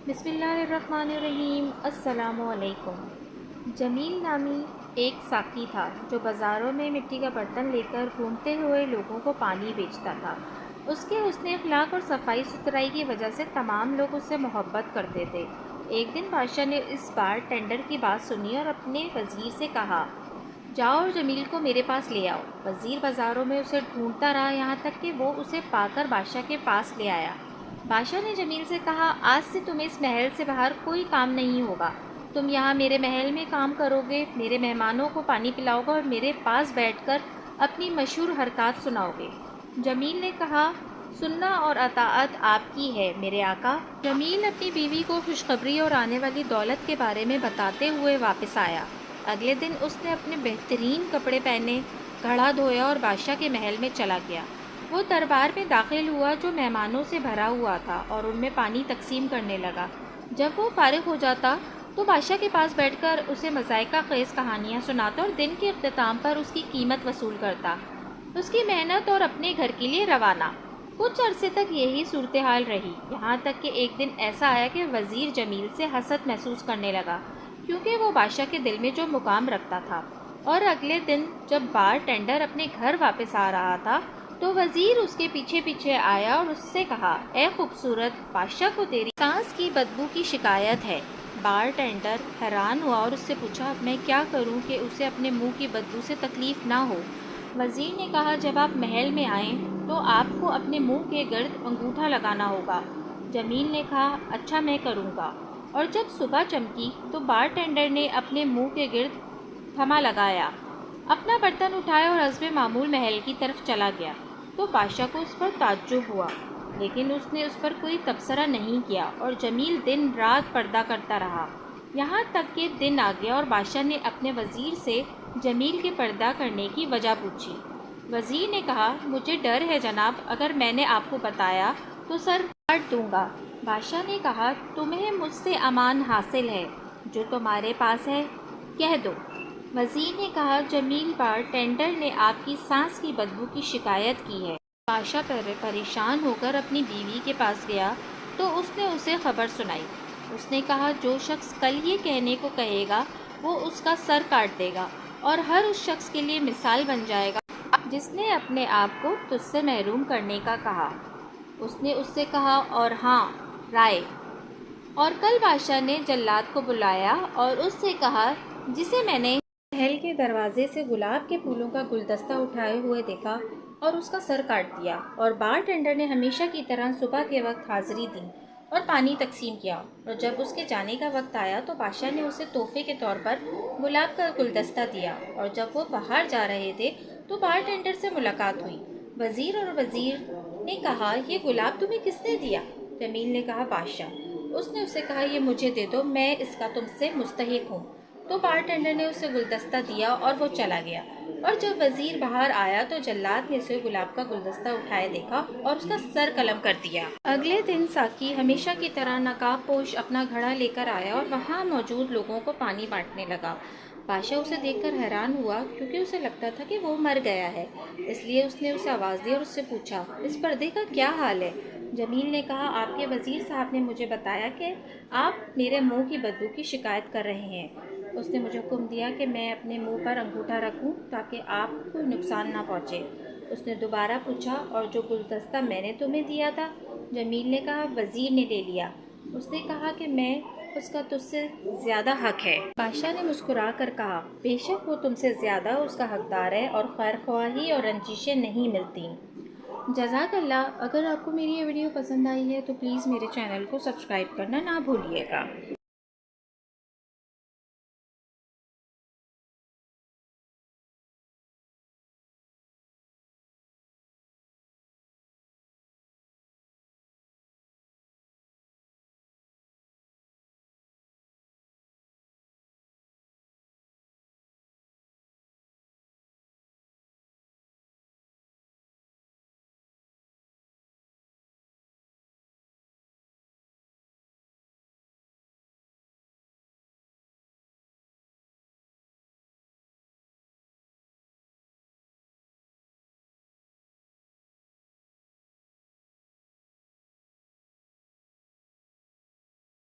بسم اللہ الرحمن الرحیم۔ السلام علیکم۔ جمیل نامی ایک ساقی تھا جو بازاروں میں مٹی کا برتن لے کر گھومتے ہوئے لوگوں کو پانی بیچتا تھا۔ اس کے حسن اخلاق اور صفائی ستھرائی کی وجہ سے تمام لوگ اس سے محبت کرتے تھے۔ ایک دن بادشاہ نے اس بار ٹینڈر کی بات سنی اور اپنے وزیر سے کہا، جاؤ اور جمیل کو میرے پاس لے آؤ۔ وزیر بازاروں میں اسے ڈھونڈتا رہا یہاں تک کہ وہ اسے پا کر بادشاہ کے پاس لے آیا۔ بادشاہ نے جمیل سے کہا، آج سے تمہیں اس محل سے باہر کوئی کام نہیں ہوگا۔ تم یہاں میرے محل میں کام کرو گے، میرے مہمانوں کو پانی پلاؤ گے اور میرے پاس بیٹھ کر اپنی مشہور حرکات سناؤ گے۔ جمیل نے کہا، سننا اور اطاعت آپ کی ہے میرے آقا۔ جمیل اپنی بیوی کو خوشخبری اور آنے والی دولت کے بارے میں بتاتے ہوئے واپس آیا۔ اگلے دن اس نے اپنے بہترین کپڑے پہنے، گھڑا دھویا اور بادشاہ کے محل میں چلا گیا۔ وہ دربار میں داخل ہوا جو مہمانوں سے بھرا ہوا تھا اور ان میں پانی تقسیم کرنے لگا۔ جب وہ فارغ ہو جاتا تو بادشاہ کے پاس بیٹھ کر اسے مضحکہ خیز کہانیاں سناتا اور دن کے اختتام پر اس کی قیمت وصول کرتا، اس کی محنت اور اپنے گھر کے لیے روانہ۔ کچھ عرصے تک یہی صورتحال رہی، یہاں تک کہ ایک دن ایسا آیا کہ وزیر جمیل سے حسد محسوس کرنے لگا، کیونکہ وہ بادشاہ کے دل میں جو مقام رکھتا تھا۔ اور اگلے دن جب بار ٹینڈر اپنے گھر واپس آ رہا تھا تو وزیر اس کے پیچھے پیچھے آیا اور اس سے کہا، اے خوبصورت، بادشاہ کو تیری سانس کی بدبو کی شکایت ہے۔ بار ٹینڈر حیران ہوا اور اس سے پوچھا، میں کیا کروں کہ اسے اپنے منہ کی بدبو سے تکلیف نہ ہو؟ وزیر نے کہا، جب آپ محل میں آئیں تو آپ کو اپنے منہ کے گرد انگوٹھا لگانا ہوگا۔ جمیل نے کہا، اچھا میں کروں گا۔ اور جب صبح چمکی تو بار ٹینڈر نے اپنے منہ کے گرد تھما لگایا، اپنا برتن اٹھایا اور حسب معمول محل کی طرف چلا گیا۔ تو بادشاہ کو اس پر تعجب ہوا، لیکن اس نے اس پر کوئی تبصرہ نہیں کیا اور جمیل دن رات پردہ کرتا رہا۔ یہاں تک کہ دن آ گیا اور بادشاہ نے اپنے وزیر سے جمیل کے پردہ کرنے کی وجہ پوچھی۔ وزیر نے کہا، مجھے ڈر ہے جناب، اگر میں نے آپ کو بتایا تو سر کاٹ دوں گا۔ بادشاہ نے کہا، تمہیں مجھ سے امان حاصل ہے، جو تمہارے پاس ہے کہہ دو۔ وزیر نے کہا، جمیل بار ٹینڈر نے آپ کی سانس کی بدبو کی شکایت کی ہے۔ بادشاہ پریشان ہو کر اپنی بیوی کے پاس گیا تو اس نے اسے خبر سنائی۔ اس نے کہا، جو شخص کل یہ کہنے کو کہے گا وہ اس کا سر کاٹ دے گا اور ہر اس شخص کے لیے مثال بن جائے گا جس نے اپنے آپ کو تجھ سے محروم کرنے کا کہا۔ اس نے اس سے کہا، اور ہاں رائے۔ اور کل بادشاہ نے جلاد کو بلایا اور اس سے کہا، جسے میں نے محل کے دروازے سے گلاب کے پھولوں کا گلدستہ اٹھائے ہوئے دیکھا اور اس کا سر کاٹ دیا۔ اور بار ٹینڈر نے ہمیشہ کی طرح صبح کے وقت حاضری دی اور پانی تقسیم کیا، اور جب اس کے جانے کا وقت آیا تو بادشاہ نے اسے تحفے کے طور پر گلاب کا گلدستہ دیا۔ اور جب وہ باہر جا رہے تھے تو بار ٹینڈر سے ملاقات ہوئی۔ وزیر نے کہا، یہ گلاب تمہیں کس نے دیا؟ جمیل نے کہا، بادشاہ۔ اس نے اسے کہا، یہ مجھے دے دو، میں اس کا تم سے مستحق ہوں۔ تو بار ٹینڈر نے اسے گلدستہ دیا اور وہ چلا گیا۔ اور جب وزیر باہر آیا تو جلاد نے اسے گلاب کا گلدستہ اٹھائے دیکھا اور اس کا سر قلم کر دیا۔ اگلے دن ساقی ہمیشہ کی طرح نقاب پوش اپنا گھڑا لے کر آیا اور وہاں موجود لوگوں کو پانی بانٹنے لگا۔ بادشاہ اسے دیکھ کر حیران ہوا، کیونکہ اسے لگتا تھا کہ وہ مر گیا ہے، اس لیے اس نے اسے آواز دی اور اس سے پوچھا، اس پردے کا کیا حال ہے؟ جمیل نے کہا، آپ کے وزیر صاحب نے مجھے بتایا کہ آپ میرے منہ کی بدبو کی شکایت کر رہے ہیں۔ اس نے مجھے حکم دیا کہ میں اپنے منہ پر انگوٹھا رکھوں تاکہ آپ کو کوئی نقصان نہ پہنچے۔ اس نے دوبارہ پوچھا، اور جو گلدستہ میں نے تمہیں دیا تھا؟ جمیل نے کہا، وزیر نے لے لیا، اس نے کہا کہ میں اس کا تجھ سے زیادہ حق ہے۔ بادشاہ نے مسکرا کر کہا، بے شک وہ تم سے زیادہ اس کا حقدار ہے اور خیر خواہی اور رنجشیں نہیں ملتی۔ جزاک اللہ۔ اگر آپ کو میری یہ ویڈیو پسند آئی ہے تو پلیز میرے چینل کو سبسکرائب کرنا نہ بھولیے گا۔